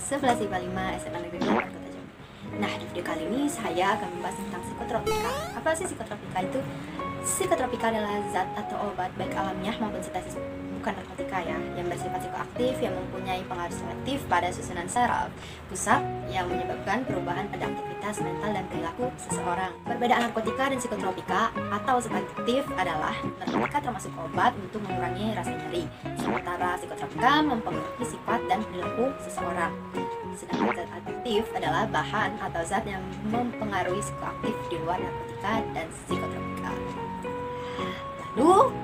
11 IPA 5 SMA Negeri 8 Kota Jambi. Nah, di video kali ini saya akan membahas tentang psikotropika. Apa sih psikotropika itu? Psikotropika adalah zat atau obat baik alamiah maupun sintetis, bukan narkotika ya, yang bersifat psikoaktif yang mempunyai pengaruh selektif pada susunan saraf pusat yang menyebabkan perubahan pada aktivitas mental dan perilaku seseorang. Perbedaan narkotika dan psikotropika atau zat aktif adalah narkotika termasuk obat untuk mengurangi rasa nyeri, sementara psikotropika mempengaruhi sifat dan perilaku seseorang. Sedangkan zat aktif adalah bahan atau zat yang mempengaruhi psikoaktif di luar narkotika dan psikotropika. Lalu,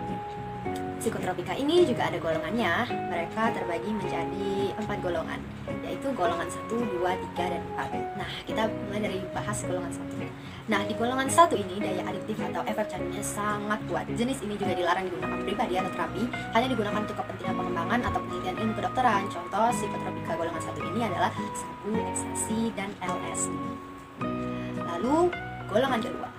psikotropika ini juga ada golongannya. Mereka terbagi menjadi 4 golongan, yaitu golongan 1, 2, 3, dan 4. Nah, kita mulai dari bahas golongan 1. Nah, di golongan 1 ini daya adiktif atau efek candunya sangat kuat. Jenis ini juga dilarang digunakan pribadi atau terapi, hanya digunakan untuk kepentingan pengembangan atau penelitian ilmu kedokteran. Contoh psikotropika golongan 1 ini adalah sabu, ekstasi, dan LSD. Lalu, golongan kedua.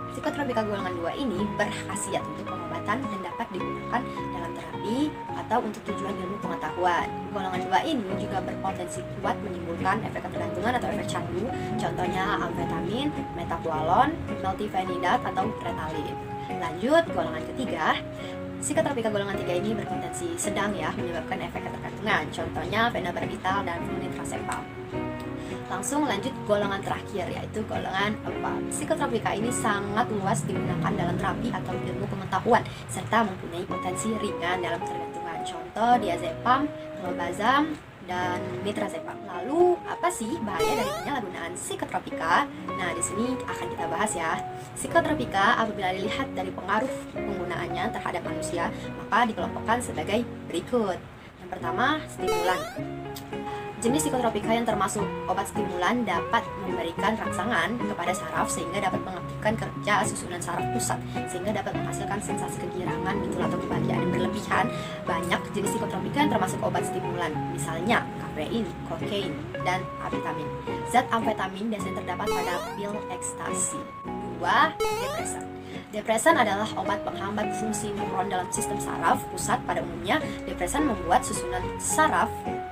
Psikotropika golongan 2 ini berkhasiat untuk pengobatan dan dapat digunakan dalam terapi atau untuk tujuan ilmu pengetahuan. Golongan 2 ini juga berpotensi kuat menimbulkan efek ketergantungan atau efek candu, contohnya amfetamin, metapualon, meltifenidat, atau Ritalin. Lanjut, golongan ketiga. Psikotropika golongan 3 ini berpotensi sedang ya, menyebabkan efek ketergantungan, contohnya fenobarbital dan flunitrazepam. Langsung lanjut golongan terakhir, yaitu golongan 4. Psikotropika ini sangat luas digunakan dalam terapi atau ilmu pengetahuan serta mempunyai potensi ringan dalam ketergantungan. Contoh diazepam, clobazam, dan nitrazepam. Lalu apa sih bahaya dari penyalahgunaan psikotropika? Nah, di sini akan kita bahas ya. Psikotropika apabila dilihat dari pengaruh penggunaannya terhadap manusia, maka dikelompokkan sebagai berikut. Yang pertama, stimulan. Jenis psikotropika yang termasuk obat stimulan dapat memberikan rangsangan kepada saraf sehingga dapat mengaktifkan kerja susunan saraf pusat sehingga dapat menghasilkan sensasi kegirangan gitu atau kebahagiaan yang berlebihan. Banyak jenis psikotropika yang termasuk obat stimulan, misalnya kafein, kokain, dan amfetamin. Zat amfetamin biasanya terdapat pada pil ekstasi. 2. Depresan. Depresan adalah obat penghambat fungsi neuron dalam sistem saraf pusat. Pada umumnya, depresan membuat susunan saraf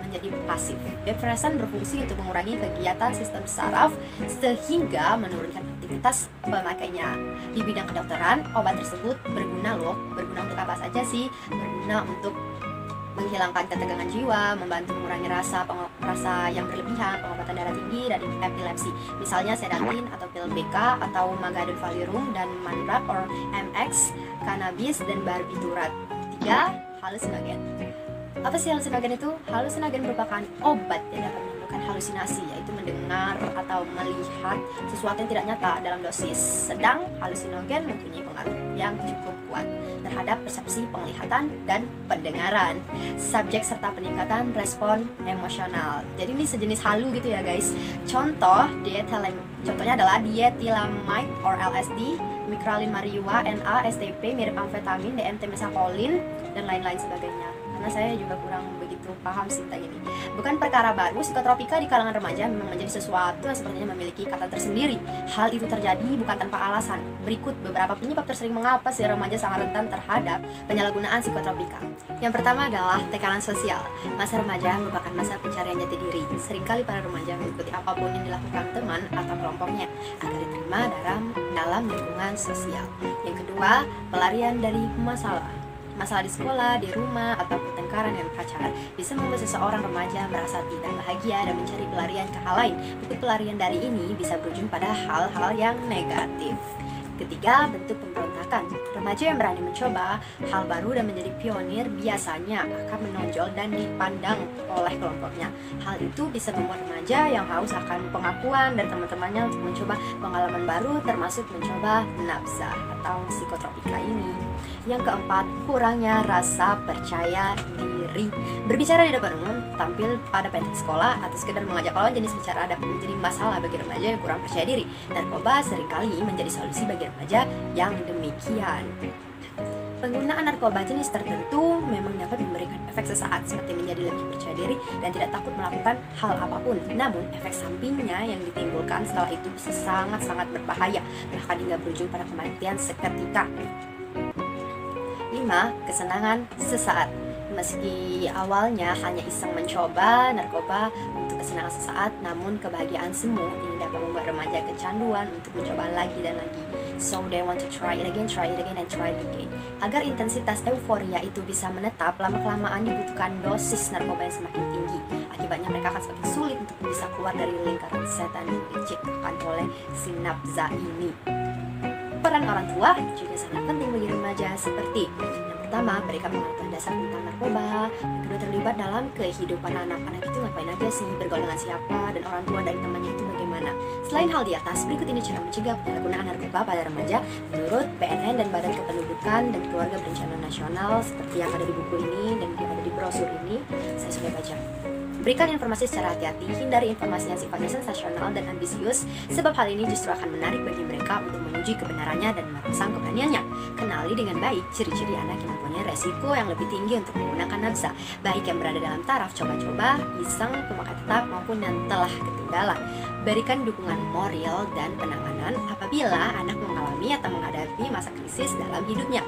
menjadi pasif. Depresan berfungsi untuk mengurangi kegiatan sistem saraf sehingga menurunkan aktivitas pemakainya. Di bidang kedokteran, obat tersebut berguna loh. Berguna untuk apa saja sih? Berguna untuk menghilangkan ketegangan jiwa, membantu mengurangi rasa yang berlebihan, pengobatan darah tinggi, dan epilepsi. Misalnya sedatin atau pil BK atau Magadon Valium dan Mandrap or MX, cannabis, dan barbiturat. 3. Halusinogen. Apa sih halusinogen itu? Halusinogen merupakan obat yang dapat menimbulkan halusinasi, yaitu mendengar atau melihat sesuatu yang tidak nyata dalam dosis sedang. Halusinogen mempunyai pengaruh yang cukup kuat terhadap persepsi penglihatan dan pendengaran subjek serta peningkatan respon emosional. Jadi ini sejenis halu gitu ya guys. Contohnya adalah diethylamide or LSD, mikralin mariua, NA, STP, mirip amfetamin, DMT mesapolin, dan lain-lain sebagainya. Karena saya juga kurang begitu paham sih tentang ini. Bukan perkara baru, psikotropika di kalangan remaja memang menjadi sesuatu yang sepertinya memiliki kata tersendiri. Hal itu terjadi bukan tanpa alasan. Berikut beberapa penyebab tersering mengapa si remaja sangat rentan terhadap penyalahgunaan psikotropika. Yang pertama adalah tekanan sosial. Masa remaja merupakan masa pencarian jati diri. Seringkali para remaja mengikuti apapun yang dilakukan teman atau kelompoknya agar diterima dalam lingkungan sosial. Yang kedua, pelarian dari masalah. Masalah di sekolah, di rumah, atau pertengkaran dengan pacar bisa membuat seseorang remaja merasa tidak bahagia dan mencari pelarian ke hal lain. Bentuk pelarian dari ini bisa berujung pada hal-hal yang negatif. Ketiga, bentuk pemberontakan. Remaja yang berani mencoba hal baru dan menjadi pionir biasanya akan menonjol dan dipandang oleh kelompoknya. Hal itu bisa membuat remaja yang haus akan pengakuan dan teman-temannya untuk mencoba pengalaman baru, termasuk mencoba nafsa atau psikotropika ini. Yang keempat, kurangnya rasa percaya diri. Berbicara di depan umum, tampil pada pentas sekolah, atau sekedar mengajak lawan jenis bicara dapat menjadi masalah bagi remaja yang kurang percaya diri. Narkoba seringkali menjadi solusi bagi remaja yang demikian. Penggunaan narkoba jenis tertentu memang dapat memberikan efek sesaat seperti menjadi lebih percaya diri dan tidak takut melakukan hal apapun. Namun, efek sampingnya yang ditimbulkan setelah itu bisa sangat-sangat berbahaya, bahkan hingga berujung pada kematian seketika. 5. Kesenangan sesaat. Meski awalnya hanya iseng mencoba narkoba untuk kesenangan sesaat, namun kebahagiaan semu ini dapat membuat remaja kecanduan untuk mencoba lagi dan lagi. So they want to try it again, and try it again. Agar intensitas euforia itu bisa menetap, lama-kelamaan dibutuhkan dosis narkoba yang semakin tinggi. Akibatnya mereka akan semakin sulit untuk bisa keluar dari lingkaran setan yang diciptakan oleh si nafza ini. Peran orang tua juga sangat penting bagi remaja, seperti yang pertama, berikan pengetahuan dasar tentang narkoba. Yang kedua, terlibat dalam kehidupan anak-anak itu ngapain aja sih, bergaul dengan siapa, dan orang tua dari temannya itu bagaimana. Selain hal di atas, berikut ini cara mencegah penyalahgunaan narkoba pada remaja menurut BNN dan Badan Kependudukan dan Keluarga Berencana Nasional, seperti yang ada di buku ini dan yang ada di brosur ini. Saya sudah baca. Berikan informasi secara hati-hati, hindari informasi yang sifatnya sensasional dan ambisius, sebab hal ini justru akan menarik bagi mereka untuk menguji kebenarannya dan merangsang keberaniannya. Kenali dengan baik ciri-ciri anak yang mempunyai resiko yang lebih tinggi untuk menggunakan nafsa, baik yang berada dalam taraf coba-coba, iseng, pemakai tetap, maupun yang telah ketinggalan. Berikan dukungan moral dan penanganan apabila anak mengalami atau menghadapi masa krisis dalam hidupnya.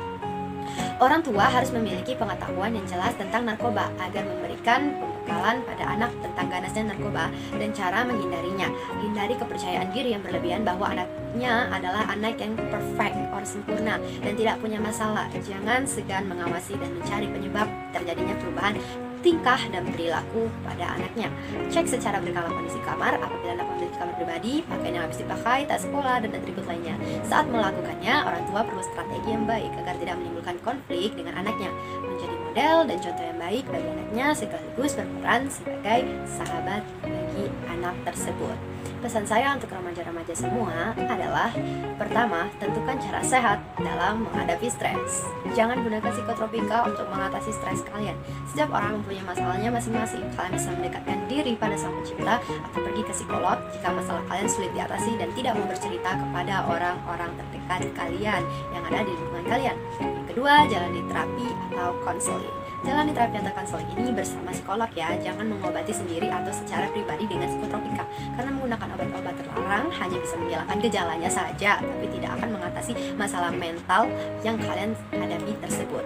Orang tua harus memiliki pengetahuan yang jelas tentang narkoba agar memberikan pembekalan pada anak tentang ganasnya narkoba dan cara menghindarinya. Hindari kepercayaan diri yang berlebihan bahwa anaknya adalah anak yang perfect or sempurna dan tidak punya masalah. Jangan segan mengawasi dan mencari penyebab terjadinya perubahan tingkah dan perilaku pada anaknya. Cek secara berkala kondisi kamar. Apabila anak memiliki kamar pribadi, pakaian yang habis dipakai, tas sekolah, dan atribut lainnya. Saat melakukannya, orang tua perlu strategi yang baik agar tidak menimbulkan konflik dengan anaknya. Menjadi model dan contoh yang baik bagi anaknya sekaligus berperan sebagai sahabat bagi anak tersebut. Pesan saya untuk remaja-remaja semua adalah: pertama, tentukan cara sehat dalam menghadapi stres. Jangan gunakan psikotropika untuk mengatasi stres kalian. Setiap orang mempunyai masalahnya masing-masing. Kalian bisa mendekatkan diri pada Sang Pencipta atau pergi ke psikolog jika masalah kalian sulit diatasi dan tidak mau bercerita kepada orang-orang terdekat kalian yang ada di lingkungan kalian. Yang kedua, jalani terapi atau konseling. Jalani terapi atau konseling ini bersama psikolog ya. Jangan mengobati sendiri atau secara pribadi dengan psikotropika, karena menggunakan obat-obat terlarang hanya bisa menghilangkan gejalanya saja, tapi tidak akan mengatasi masalah mental yang kalian hadapi tersebut.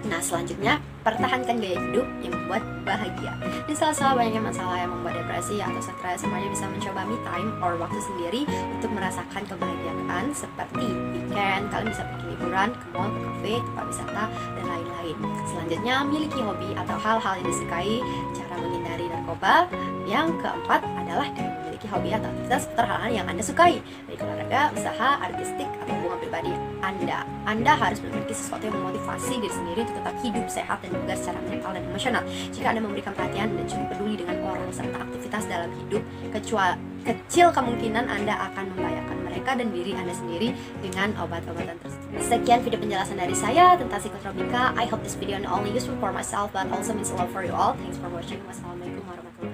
Nah, selanjutnya, pertahankan gaya hidup yang membuat bahagia. Di sela-sela banyaknya masalah yang membuat depresi atau stres, remaja bisa mencoba me time or waktu sendiri untuk merasakan kebahagiaan, seperti weekend, kalian bisa pergi liburan ke mall, ke kafe, tempat wisata, dan lain-lain. Selanjutnya, miliki hobi atau hal-hal yang disukai, cara menghindari narkoba. Yang keempat adalah dengan memiliki hobi atau aktivitas seputar hal-hal yang Anda sukai, baik olahraga, usaha, artistik, atau hubungan pribadi Anda. Anda harus memiliki sesuatu yang memotivasi diri sendiri untuk tetap hidup sehat dan bugar secara mental dan emosional. Jika Anda memberikan perhatian dan juga peduli dengan orang serta aktivitas dalam hidup, kecil kemungkinan Anda akan membahayakan mereka dan diri Anda sendiri dengan obat-obatan tersebut. Sekian video penjelasan dari saya tentang psikotropika. I hope this video not only useful for myself but also means a lot for you all. Thanks for watching. Wassalamualaikum warahmatullahi wabarakatuh.